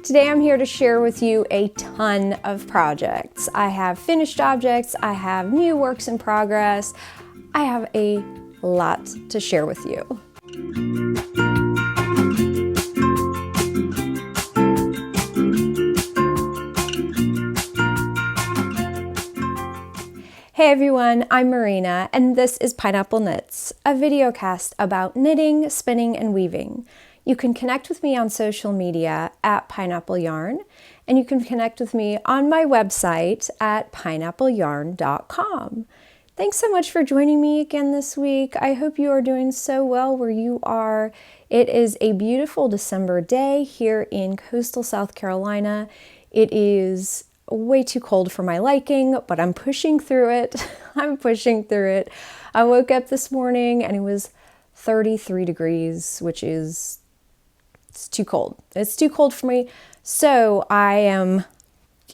Today I'm here to share with you a ton of projects. I have finished objects, I have new works in progress, I have a lot to share with you. Hey everyone, I'm Marina, and this is Pineapple Knits, a videocast about knitting, spinning, and weaving. You can connect with me on social media at Pineapple Yarn, and you can connect with me on my website at pineappleyarn.com. Thanks so much for joining me again this week. I hope you are doing so well where you are. It is a beautiful December day here in coastal South Carolina. It is way too cold for my liking, but I'm pushing through it. I'm pushing through it. I woke up this morning and it was 33 degrees, which is it's too cold. It's too cold for me. So I am,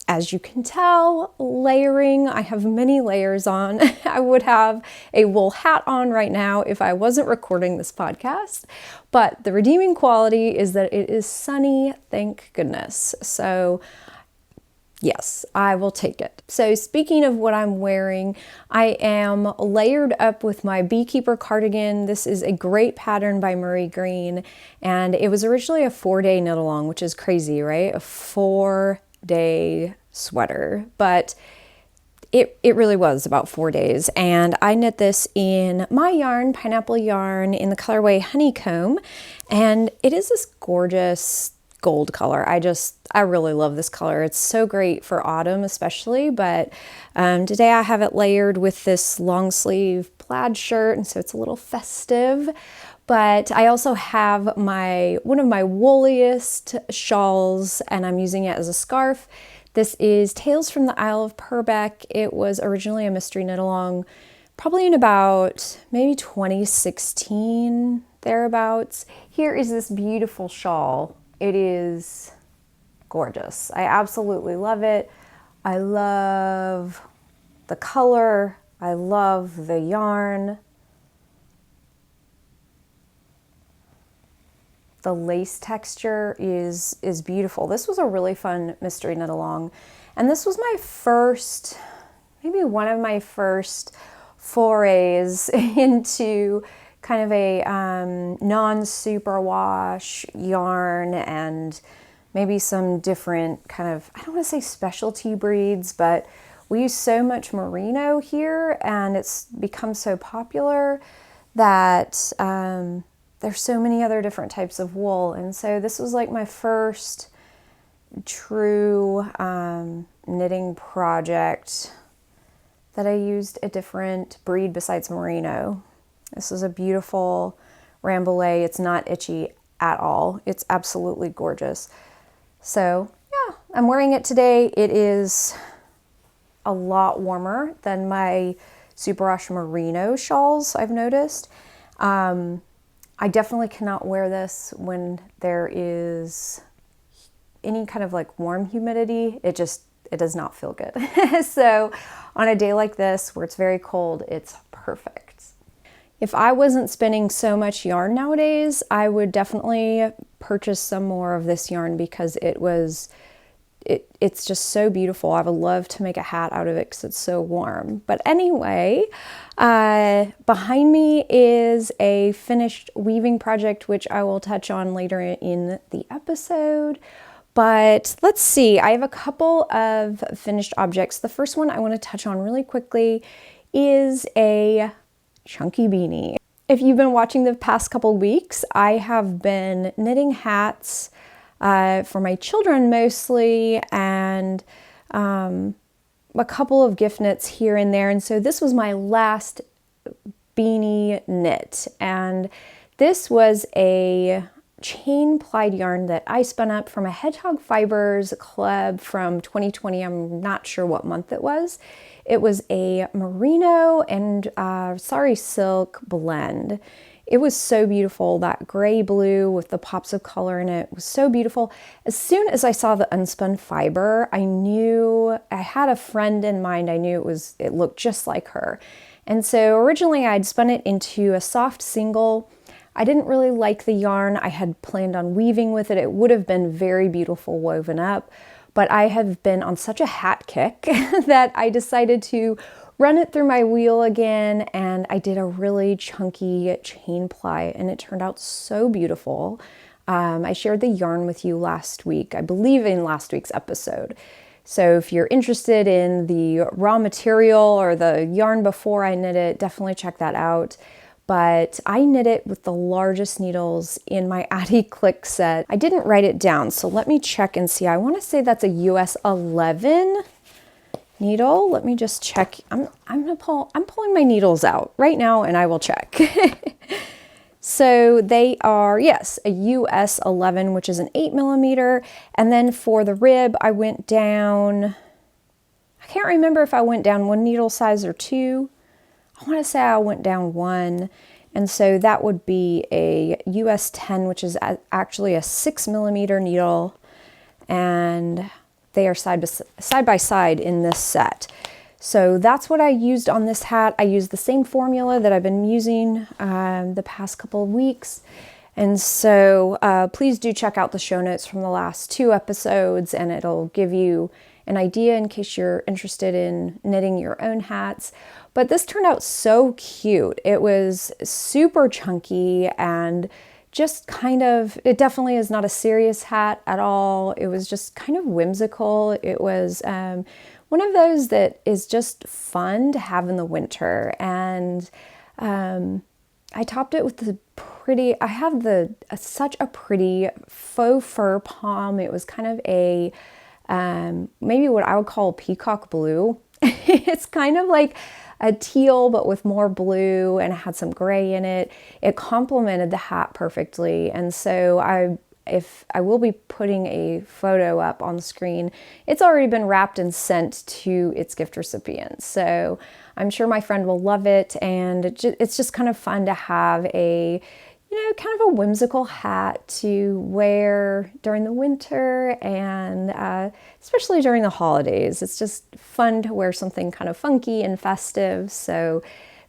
as you can tell, layering. I have many layers on. I would have a wool hat on right now if I wasn't recording this podcast. But the redeeming quality is that it is sunny, thank goodness. So yes, I will take it. So speaking of what I'm wearing, I am layered up with my Beekeeper Cardigan. This is a great pattern by Marie Green, and it was originally a 4-day knit along, which is crazy, right? A 4-day sweater, but it really was about 4 days. And I knit this in my yarn, Pineapple Yarn, in the colorway Honeycomb, and it is this gorgeous gold color. I really love this color. It's so great for autumn especially, but today I have it layered with this long sleeve plaid shirt, and so it's a little festive. But I also have one of my wooliest shawls, and I'm using it as a scarf. This is Tales from the Isle of Purbeck. It was originally a mystery knit along, probably in about maybe 2016, thereabouts. Here is this beautiful shawl. It is gorgeous. I absolutely love it. I love the color. I love the yarn. The lace texture is beautiful. This was a really fun mystery knit along. And this was my first, maybe one of my first forays into kind of a non-superwash yarn and maybe some different kind of, I don't want to say specialty breeds, but we use so much merino here and it's become so popular that there's so many other different types of wool. And so this was like my first true knitting project that I used a different breed besides merino. This is a beautiful rambouillet. It's not itchy at all. It's absolutely gorgeous. So yeah, I'm wearing it today. It is a lot warmer than my superwash merino shawls, I've noticed. I definitely cannot wear this when there is any kind of like warm humidity. It does not feel good. So on a day like this where it's very cold, it's perfect. If I wasn't spinning so much yarn nowadays, I would definitely purchase some more of this yarn because it's just so beautiful. I would love to make a hat out of it because it's so warm. But anyway, behind me is a finished weaving project, which I will touch on later in the episode. But let's see, I have a couple of finished objects. The first one I want to touch on really quickly is a chunky beanie. If you've been watching the past couple weeks, I have been knitting hats for my children mostly, and a couple of gift knits here and there. And so this was my last beanie knit, and this was a chain plied yarn that I spun up from a Hedgehog Fibres club from 2020. I'm not sure what month it was. It was a merino and sari silk blend. It was so beautiful. That gray blue with the pops of color in it was so beautiful. As soon as I saw the unspun fiber, I knew I had a friend in mind. I knew it looked just like her. And so originally I'd spun it into a soft single. I didn't really like the yarn. I had planned on weaving with it. It would have been very beautiful woven up, but I have been on such a hat kick that I decided to run it through my wheel again, and I did a really chunky chain ply, and it turned out so beautiful. I shared the yarn with you last week, I believe in last week's episode. So if you're interested in the raw material or the yarn before I knit it, definitely check that out. But I knit it with the largest needles in my Addi Click set. I didn't write it down, so let me check and see. I want to say that's a US 11 needle. Let me just check. I'm pulling my needles out right now, and I will check. So they are, yes, a US 11, which is an 8mm. And then for the rib, I went down, I can't remember if I went down one needle size or two. I want to say I went down one. And so that would be a US 10, which is actually a 6mm needle. And they are side by side in this set. So that's what I used on this hat. I used the same formula that I've been using the past couple of weeks. And so please do check out the show notes from the last 2 episodes, and it'll give you an idea in case you're interested in knitting your own hats. But this turned out so cute. It was super chunky and just kind of, it definitely is not a serious hat at all. It was just kind of whimsical. It was one of those that is just fun to have in the winter. And I topped it with the pretty, I have such a pretty faux fur palm. It was kind of a, maybe what I would call peacock blue. It's kind of like a teal, but with more blue, and it had some gray in it. It complemented the hat perfectly. And so I will be putting a photo up on the screen. It's already been wrapped and sent to its gift recipient. So I'm sure my friend will love it. And it's just kind of fun to have a, kind of a whimsical hat to wear during the winter, and especially during the holidays. It's just fun to wear something kind of funky and festive. So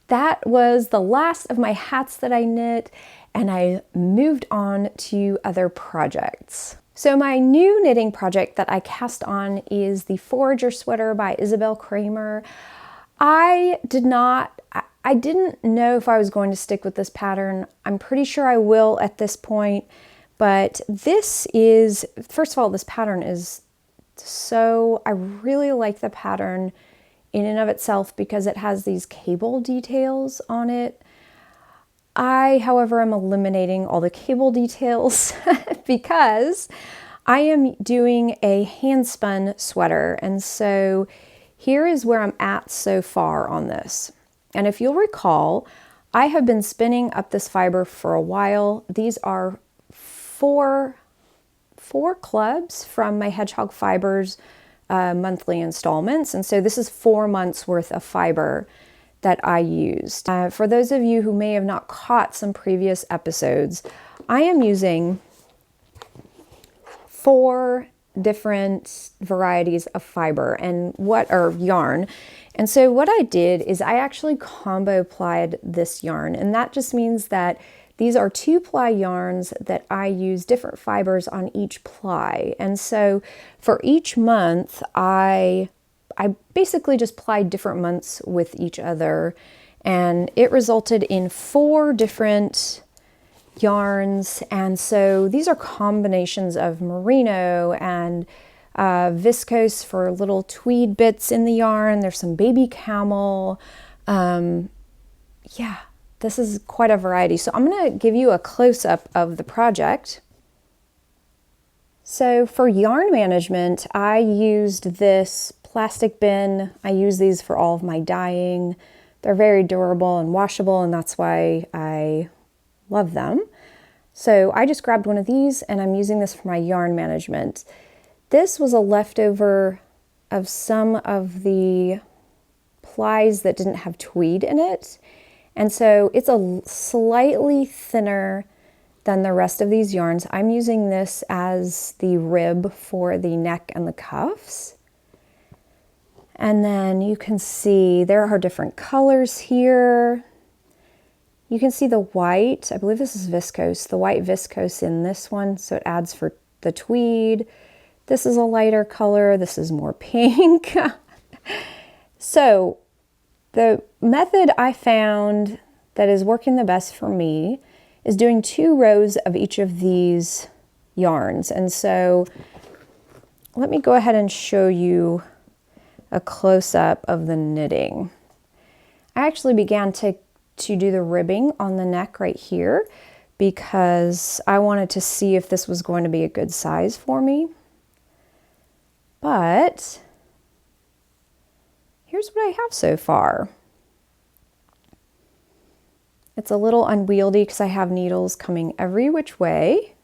that was the last of my hats that I knit, and I moved on to other projects. So my new knitting project that I cast on is the Forager Sweater by Isabell Kramer. I didn't know if I was going to stick with this pattern. I'm pretty sure I will at this point, but this is, first of all, this pattern is I really like the pattern in and of itself because it has these cable details on it. I, however, am eliminating all the cable details because I am doing a handspun sweater. And so here is where I'm at so far on this. And if you'll recall, I have been spinning up this fiber for a while. These are four clubs from my Hedgehog Fibres monthly installments. And so this is 4 months worth of fiber that I used. For those of you who may have not caught some previous episodes, I am using 4 different varieties of fiber and yarn. And so what I did is I actually combo plied this yarn, and that just means that these are 2-ply yarns that I use different fibers on each ply. And so for each month, I basically just plied different months with each other, and it resulted in 4 different yarns. And so these are combinations of merino and viscose for little tweed bits in the yarn. There's some baby camel. Yeah, this is quite a variety. So I'm going to give you a close-up of the project. So for yarn management, I used this plastic bin. I use these for all of my dyeing. They're very durable and washable, and that's why I love them. So I just grabbed one of these, and I'm using this for my yarn management. This was a leftover of some of the plies that didn't have tweed in it. And so it's a slightly thinner than the rest of these yarns. I'm using this as the rib for the neck and the cuffs. And then you can see there are different colors here. You can see the white, I believe this is viscose, the white viscose in this one, so it adds for the tweed. This is a lighter color, this is more pink. So the method I found that is working the best for me is doing 2 rows of each of these yarns. And so let me go ahead and show you a close-up of the knitting. I actually began to do the ribbing on the neck right here because I wanted to see if this was going to be a good size for me. But here's what I have so far. It's a little unwieldy because I have needles coming every which way.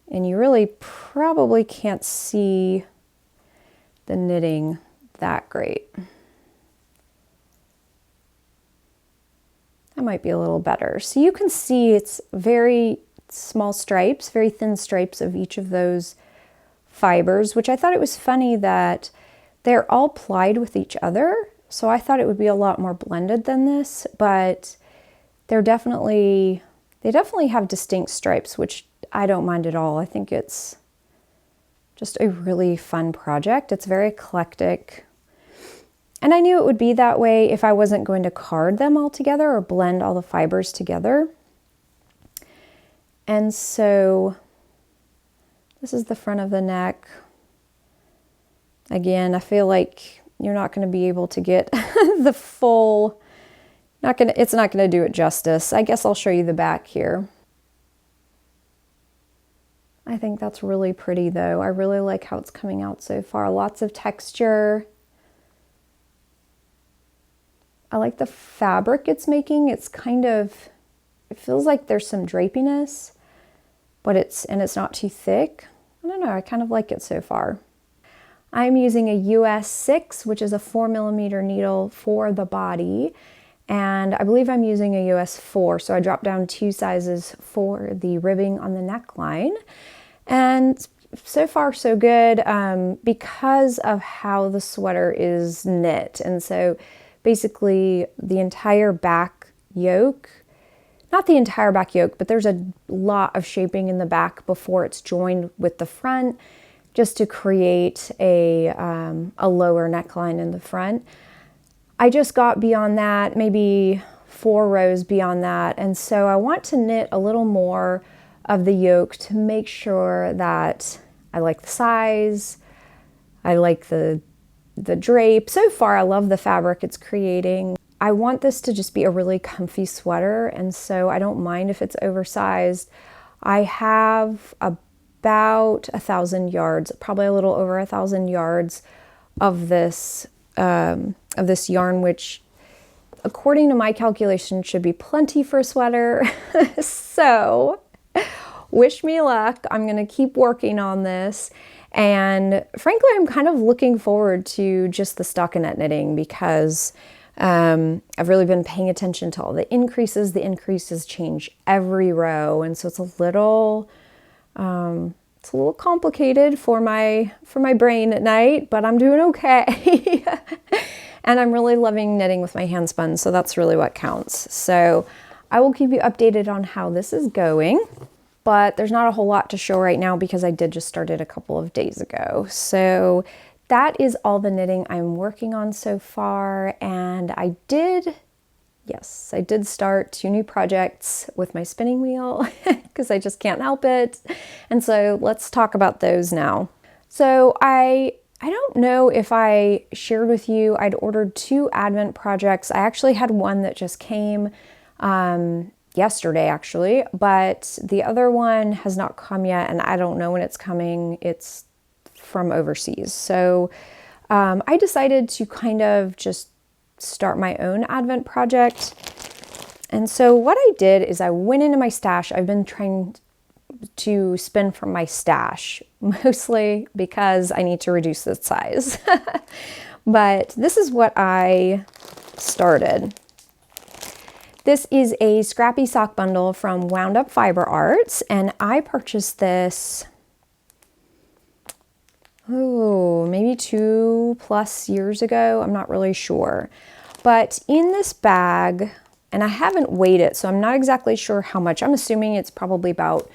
And you really probably can't see the knitting that great. That might be a little better. So you can see it's very small stripes, very thin stripes of each of those fibers, which I thought it was funny that they're all plied with each other. So I thought it would be a lot more blended than this, but they definitely have distinct stripes, which I don't mind at all. I think it's just a really fun project. It's very eclectic. And I knew it would be that way if I wasn't going to card them all together or blend all the fibers together. And so this is the front of the neck. Again, I feel like you're not going to be able to get the full, it's not going to do it justice. I guess I'll show you the back here. I think that's really pretty though. I really like how it's coming out so far. Lots of texture. I like the fabric it's making. It's kind of, it feels like there's some drapiness, but it's not too thick. I don't know, I kind of like it so far. I'm using a US 6, which is a 4mm needle for the body. And I believe I'm using a US 4, so I dropped down 2 sizes for the ribbing on the neckline. And so far so good because of how the sweater is knit. And so basically the entire back yoke, not the entire back yoke, but there's a lot of shaping in the back before it's joined with the front, just to create a lower neckline in the front. I just got beyond that, maybe 4 rows beyond that. And so I want to knit a little more of the yoke to make sure that I like the size, I like the drape. So far, I love the fabric it's creating. I want this to just be a really comfy sweater, and so I don't mind if it's oversized. I have about 1,000 yards, probably a little over 1,000 yards of this yarn, which according to my calculation should be plenty for a sweater. So wish me luck. I'm going to keep working on this. And frankly, I'm kind of looking forward to just the stockinette knitting because I've really been paying attention to all the increases. The increases change every row. And so it's a little complicated for my brain at night, but I'm doing okay. And I'm really loving knitting with my handspun, so that's really what counts. So I will keep you updated on how this is going, but there's not a whole lot to show right now because I did just start it a couple of days ago. So that is all the knitting I'm working on so far, and I did start 2 new projects with my spinning wheel because I just can't help it. And so let's talk about those now. So I don't know if I shared with you, I'd ordered 2 Advent projects. I actually had one that just came yesterday actually, but the other one has not come yet and I don't know when it's coming. It's from overseas. So I decided to kind of just start my own Advent project. And so what I did is I went into my stash. I've been trying to spin from my stash, mostly because I need to reduce the size. But this is what I started. This is a scrappy sock bundle from Wound Up Fiber Arts, and I purchased this, maybe 2+ years ago. I'm not really sure. But in this bag, and I haven't weighed it, so I'm not exactly sure how much. I'm assuming it's probably about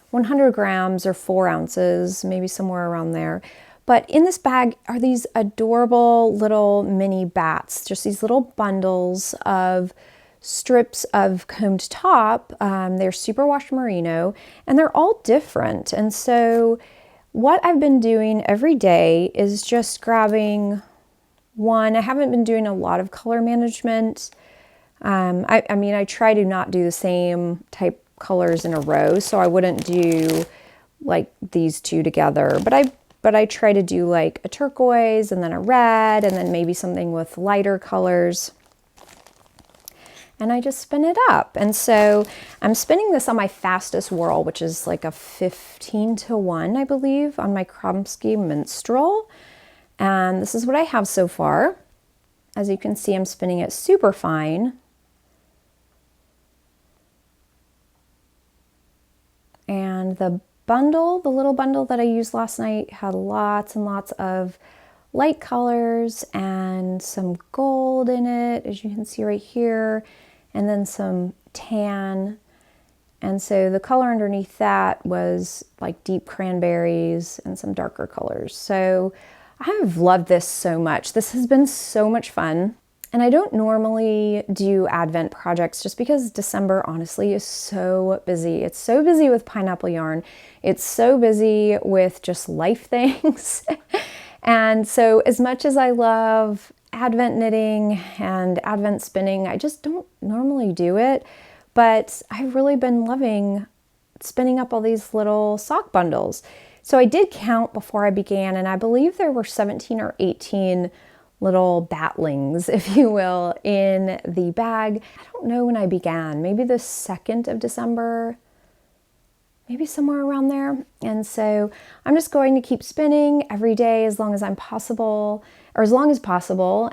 100 grams or 4 ounces, maybe somewhere around there. But in this bag are these adorable little mini bats, just these little bundles of strips of combed top. They're superwash merino, and they're all different. And so what I've been doing every day is just grabbing one. I haven't been doing a lot of color management. I mean, I try to not do the same type colors in a row, so I wouldn't do like these two together, but I try to do like a turquoise and then a red and then maybe something with lighter colors. And I just spin it up. And so I'm spinning this on my fastest whirl, which is like a 15-to-1, I believe, on my Kromsky Minstrel. And this is what I have so far. As you can see, I'm spinning it super fine. And the bundle, the little bundle that I used last night, had lots and lots of light colors and some gold in it, as you can see right here, and then some tan. And so the color underneath that was like deep cranberries and some darker colors. So I have loved this so much. This has been so much fun. And I don't normally do Advent projects just because December honestly is so busy. It's so busy with pineapple yarn. It's so busy with just life things. And so as much as I love Advent knitting and Advent spinning, I just don't normally do it. But I've really been loving spinning up all these little sock bundles. So I did count before I began, and I believe there were 17 or 18 little batlings, if you will, in the bag. I don't know when I began, maybe the 2nd of December, maybe somewhere around there. And so I'm just going to keep spinning every day as long as possible.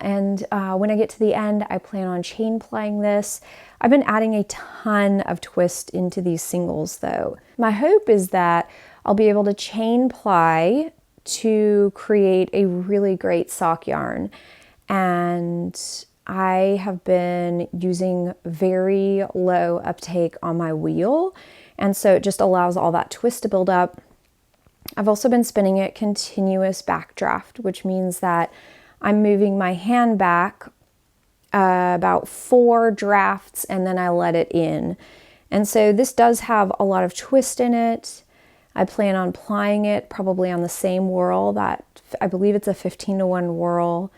And when I get to the end, I plan on chain plying this. I've been adding a ton of twist into these singles though. My hope is that I'll be able to chain ply to create a really great sock yarn. And I have been using very low uptake on my wheel, and so it just allows all that twist to build up. I've also been spinning it continuous backdraft, which means that I'm moving my hand back about 4 drafts and then I let it in. And so this does have a lot of twist in it. I plan on plying it probably on the same whirl, that I believe it's a 15-to-1 whirl.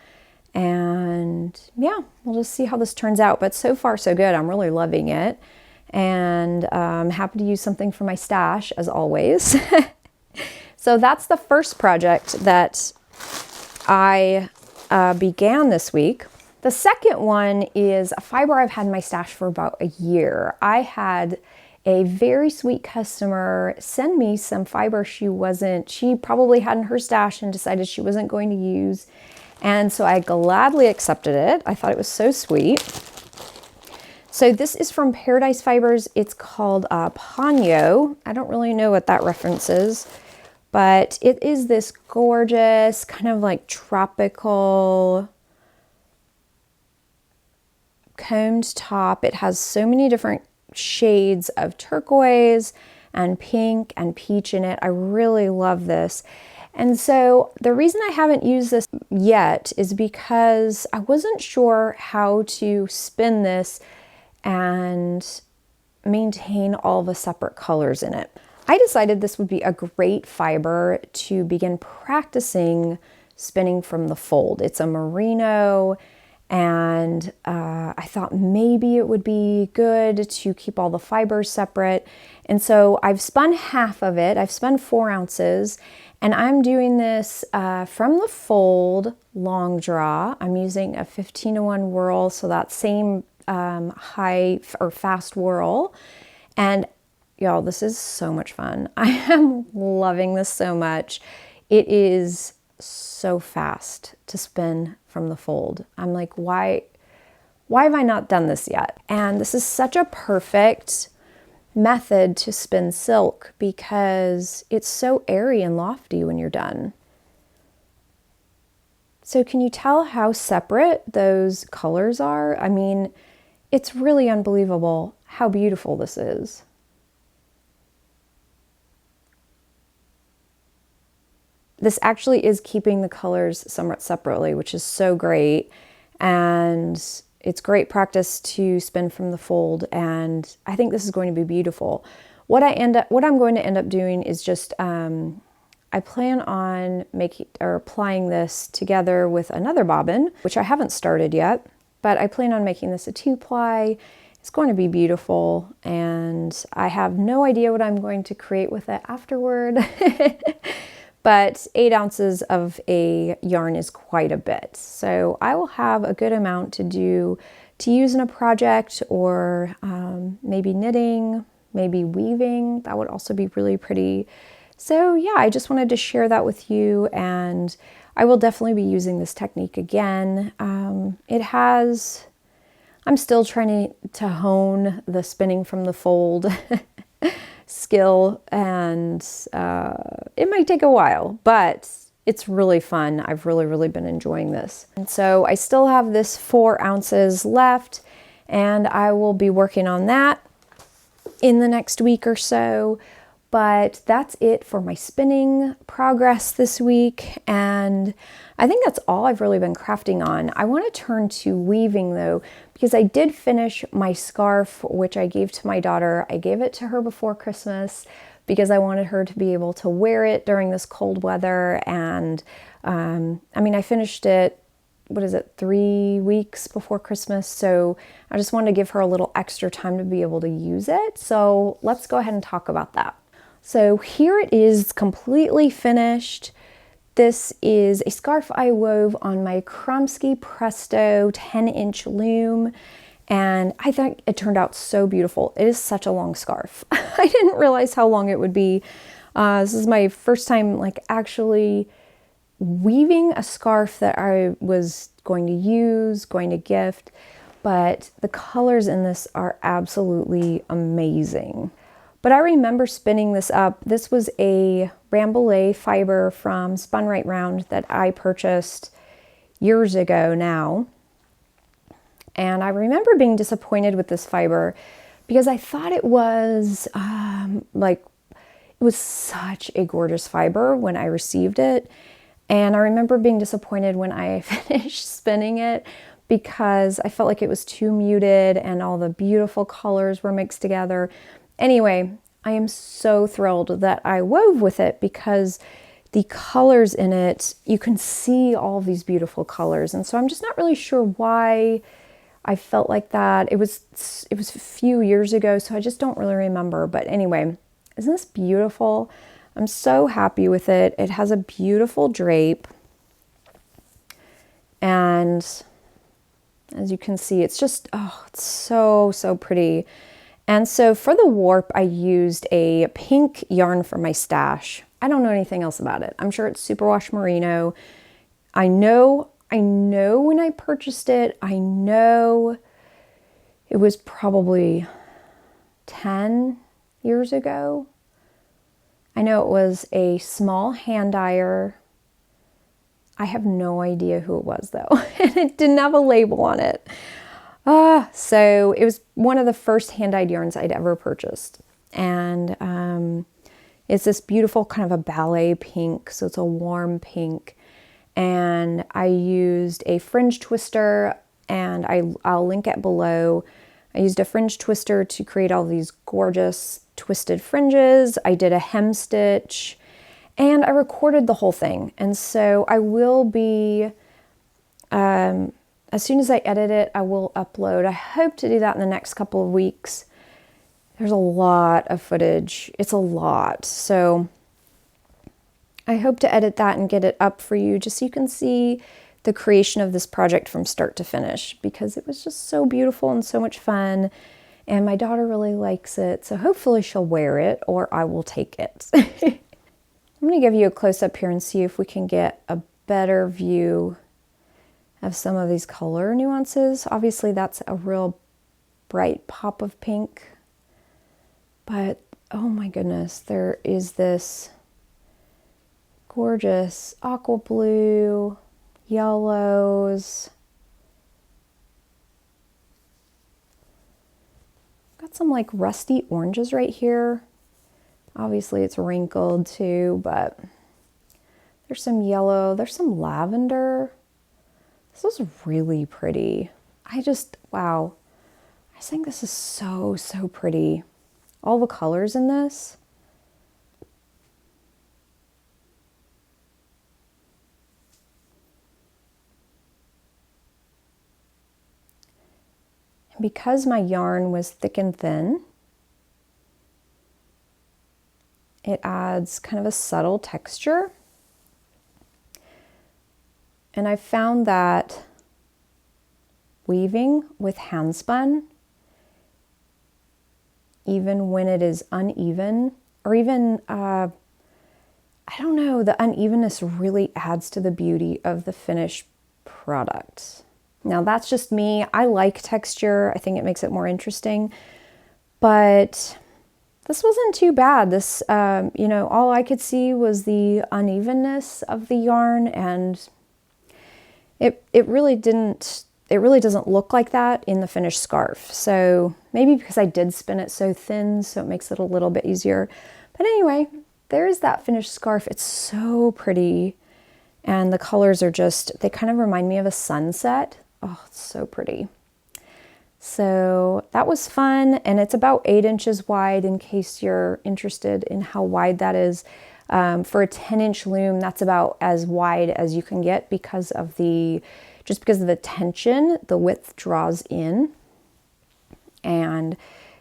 And yeah, we'll just see how this turns out. But so far so good. I'm really loving it. And I'm happy to use something from my stash as always. So that's the first project that I began this week. The second one is a fiber I've had in my stash for about a year. I had a very sweet customer send me some fiber she probably had in her stash and decided she wasn't going to use. And so I gladly accepted it. I thought it was so sweet. So this is from Paradise Fibers. It's called Ponyo. I don't really know what that reference is, but it is this gorgeous kind of like tropical combed top. It has so many different shades of turquoise and pink and peach in it. I really love this. And so the reason I haven't used this yet is because I wasn't sure how to spin this and maintain all the separate colors in it. I decided this would be a great fiber to begin practicing spinning from the fold. It's a merino, and I thought maybe it would be good to keep all the fibers separate. And so I've spun half of it. I've spun 4 ounces, and I'm doing this from the fold long draw. I'm using a 15-to-1 whirl, so that same high or fast whirl. And y'all, this is so much fun. I am loving this so much. It is so fast to spin from the fold. I'm like, why have I not done this yet? And this is such a perfect method to spin silk because it's so airy and lofty when you're done. So can you tell how separate those colors are? I mean, it's really unbelievable how beautiful this is. This actually is keeping the colors somewhat separately, which is so great. And it's great practice to spin from the fold. And I think this is going to be beautiful. What I'm going to end up doing is just, I plan on applying this together with another bobbin, which I haven't started yet, but I plan on making this a 2-ply. It's going to be beautiful, and I have no idea what I'm going to create with it afterward. But 8 ounces of a yarn is quite a bit. So I will have a good amount to use in a project, or maybe knitting, maybe weaving. That would also be really pretty. So yeah, I just wanted to share that with you, and I will definitely be using this technique again. I'm still trying to hone the spinning from the fold skill, and it might take a while, but it's really fun. I've really been enjoying this. And so I still have this 4 ounces left, and I will be working on that in the next week or so. But that's it for my spinning progress this week, and I think that's all I've really been crafting on. I want to turn to weaving though, because I did finish my scarf, which I gave to my daughter. I gave it to her before Christmas because I wanted her to be able to wear it during this cold weather. And I mean, I finished it, 3 weeks before Christmas. So I just wanted to give her a little extra time to be able to use it. So let's go ahead and talk about that. So here it is, completely finished. This is a scarf I wove on my Kromsky Presto 10-inch loom, and I think it turned out so beautiful. It is such a long scarf. I didn't realize how long it would be. This is my first time actually weaving a scarf that I was going to use, going to gift, but the colors in this are absolutely amazing. But I remember spinning this up. This was a Rambouillet fiber from Spun Right Round that I purchased years ago now. And I remember being disappointed with this fiber because I thought it was it was such a gorgeous fiber when I received it. And I remember being disappointed when I finished spinning it because I felt like it was too muted and all the beautiful colors were mixed together. Anyway, I am so thrilled that I wove with it because the colors in it, you can see all of these beautiful colors. And so I'm just not really sure why I felt like that. It was a few years ago, so I just don't really remember. But anyway, isn't this beautiful? I'm so happy with it. It has a beautiful drape. And as you can see, it's just, it's so pretty. And so for the warp, I used a pink yarn from my stash. I don't know anything else about it. I'm sure it's superwash merino. I know when I purchased it, I know it was probably 10 years ago. I know it was a small hand dyer. I have no idea who it was though. And it didn't have a label on it. So it was one of the first hand-dyed yarns I'd ever purchased. And it's this beautiful kind of a ballet pink, so it's a warm pink. And I used a fringe twister, and I'll link it below. I used a fringe twister to create all these gorgeous twisted fringes. I did a hem stitch, and I recorded the whole thing. And so I will be... as soon as I edit it, I will upload. I hope to do that in the next couple of weeks. There's a lot of footage. It's a lot. So I hope to edit that and get it up for you just so you can see the creation of this project from start to finish, because it was just so beautiful and so much fun. And my daughter really likes it. So hopefully she'll wear it, or I will take it. I'm going to give you a close up here and see if we can get a better view of some of these color nuances. Obviously that's a real bright pop of pink, but oh my goodness, there is this gorgeous aqua blue, yellows. Got some like rusty oranges right here. Obviously it's wrinkled too, but there's some yellow, there's some lavender. This is really pretty. Wow. I think this is so, so pretty. All the colors in this. And because my yarn was thick and thin, it adds kind of a subtle texture. And I found that weaving with handspun, even when it is uneven, or even, I don't know, the unevenness really adds to the beauty of the finished product. Now that's just me. I like texture. I think it makes it more interesting, but this wasn't too bad. This, all I could see was the unevenness of the yarn, and it really doesn't look like that in the finished scarf. So maybe because I did spin it so thin, so it makes it a little bit easier. But anyway, there's that finished scarf. It's so pretty. And the colors are they kind of remind me of a sunset. Oh, it's so pretty. So that was fun. And it's about 8 inches wide, in case you're interested in how wide that is. For a 10-inch loom, that's about as wide as you can get because of the tension, the width draws in. And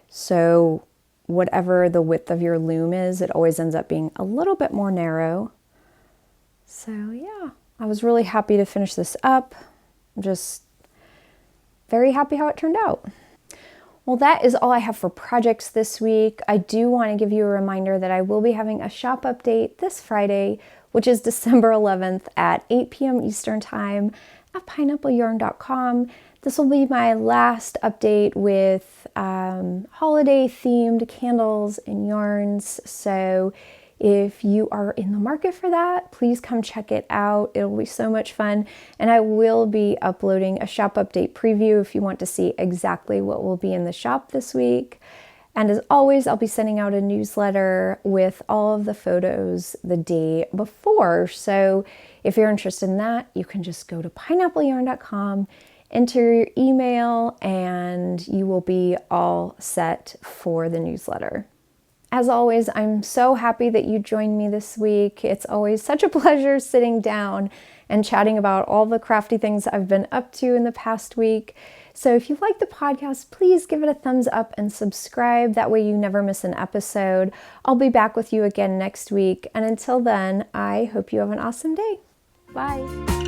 so whatever the width of your loom is, it always ends up being a little bit more narrow. So yeah, I was really happy to finish this up. I'm just very happy how it turned out. Well, that is all I have for projects this week. I do want to give you a reminder that I will be having a shop update this Friday, which is December 11th at 8 p.m. Eastern Time at pineappleyarn.com. This will be my last update with holiday themed candles and yarns. So if you are in the market for that, please come check it out. It'll be so much fun. And I will be uploading a shop update preview if you want to see exactly what will be in the shop this week. And as always, I'll be sending out a newsletter with all of the photos the day before. So if you're interested in that, you can just go to pineappleyarn.com, enter your email, and you will be all set for the newsletter. As always, I'm so happy that you joined me this week. It's always such a pleasure sitting down and chatting about all the crafty things I've been up to in the past week. So if you like the podcast, please give it a thumbs up and subscribe. That way you never miss an episode. I'll be back with you again next week. And until then, I hope you have an awesome day. Bye.